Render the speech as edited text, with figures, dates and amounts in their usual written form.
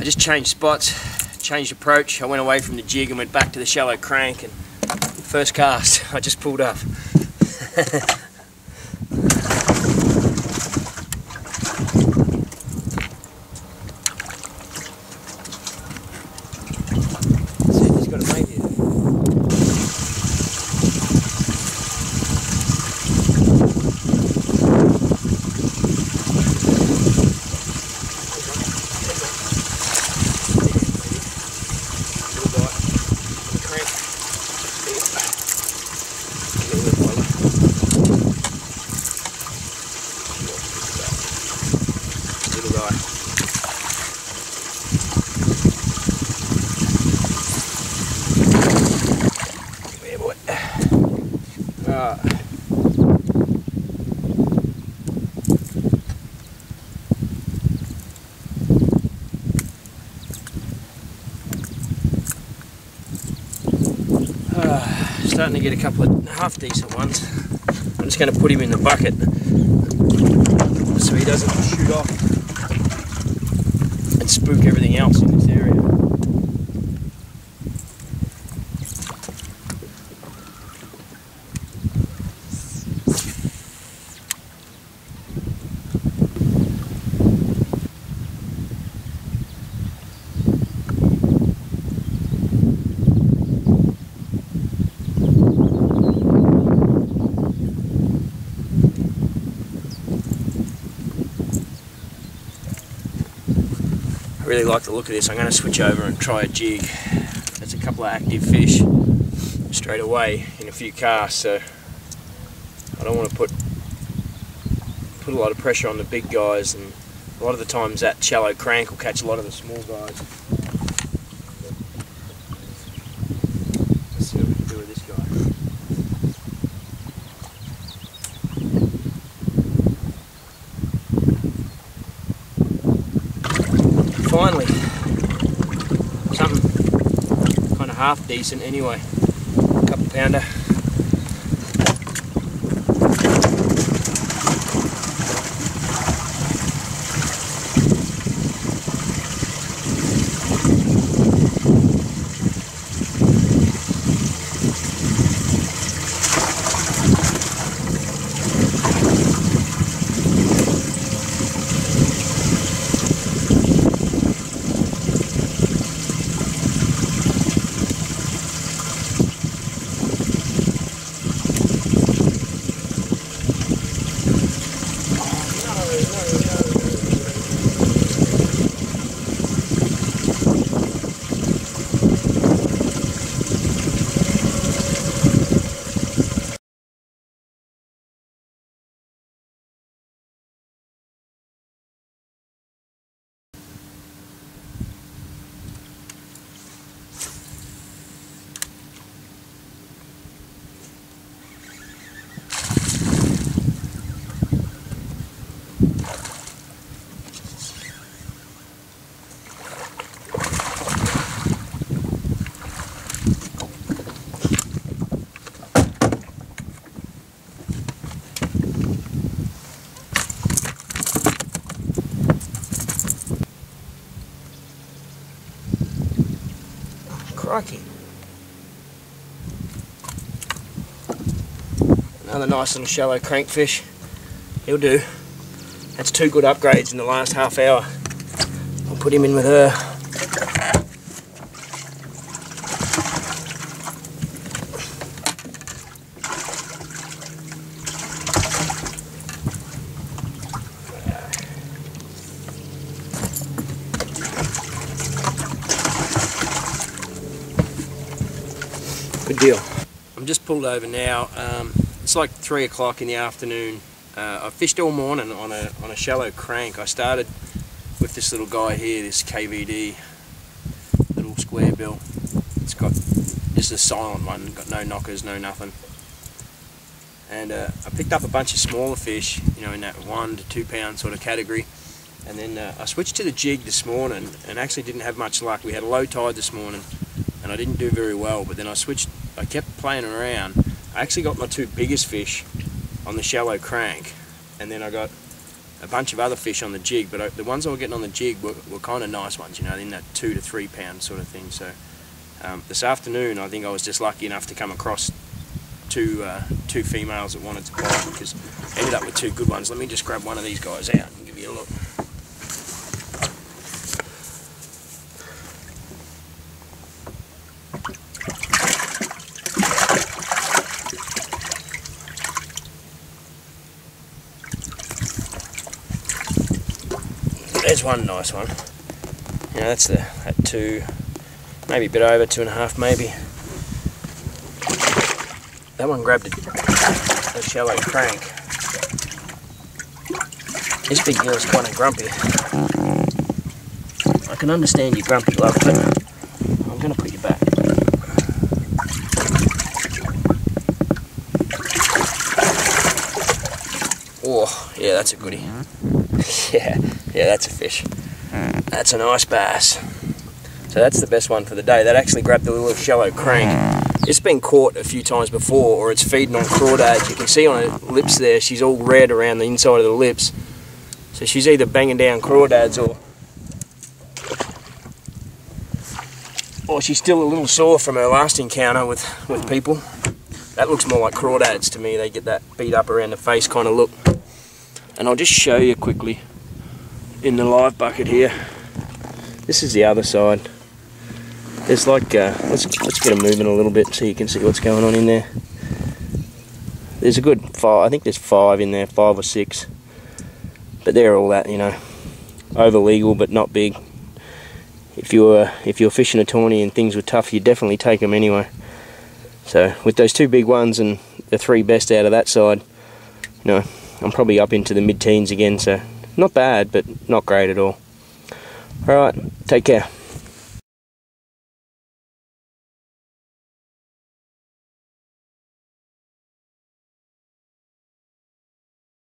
I just changed spots, changed approach. I went away from the jig and went back to the shallow crank, and first cast I just pulled up. See if he's got a mate here. Starting to get a couple of half decent ones. I'm just going to put him in the bucket so he doesn't shoot off and spook everything else in this area. I really like the look of this. I'm going to switch over and try a jig. There's a couple of active fish straight away in a few casts, so I don't want to put a lot of pressure on the big guys, and a lot of the times that shallow crank will catch a lot of the small guys. Let's see what we can do with this guy. Finally, something kind of half decent anyway. Couple pounder. Crikey. Another nice little shallow crankfish. He'll do. That's 2 good upgrades in the last half hour. I'll put him in with her. Good deal. I'm just pulled over now. It's like 3 o'clock in the afternoon. I fished all morning on a shallow crank. I started with this little guy here, this KVD, little square bill. It's got just a silent one, got no knockers, no nothing. And I picked up a bunch of smaller fish, you know, in that 1 to 2 pound sort of category. And then I switched to the jig this morning and actually didn't have much luck. We had a low tide this morning and I didn't do very well, but then I kept playing around. I actually got my 2 biggest fish on the shallow crank, and then I got a bunch of other fish on the jig, but the ones I were getting on the jig were kind of nice ones, you know, in that 2 to 3 pound sort of thing. So this afternoon I think I was just lucky enough to come across two females that wanted to bite, because I ended up with 2 good ones. Let me just grab one of these guys out and give you a look. There's one nice one. You know, that's at 2, maybe a bit over 2.5 maybe. That one grabbed a shallow crank. This big girl's kind of grumpy. I can understand your grumpy love, but I'm going to put you back. Oh, yeah, that's a goodie. Yeah, that's a fish. That's a nice bass. So that's the best one for the day. That actually grabbed the little shallow crank. It's been caught a few times before, or it's feeding on crawdads. You can see on her lips there, she's all red around the inside of the lips. So she's either banging down crawdads or she's still a little sore from her last encounter with people. That looks more like crawdads to me. They get that beat up around the face kind of look. And I'll just show you quickly in the live bucket here. This is the other side. There's like, let's get them moving a little bit so you can see what's going on in there. There's a good 5, I think there's 5 in there, 5 or 6. But they're all that, you know, over legal but not big. If you're fishing a tawny and things were tough, you'd definitely take them anyway. So with those 2 big ones and the 3 best out of that side, you know, I'm probably up into the mid-teens again, so not bad, but not great at all. Alright, take care.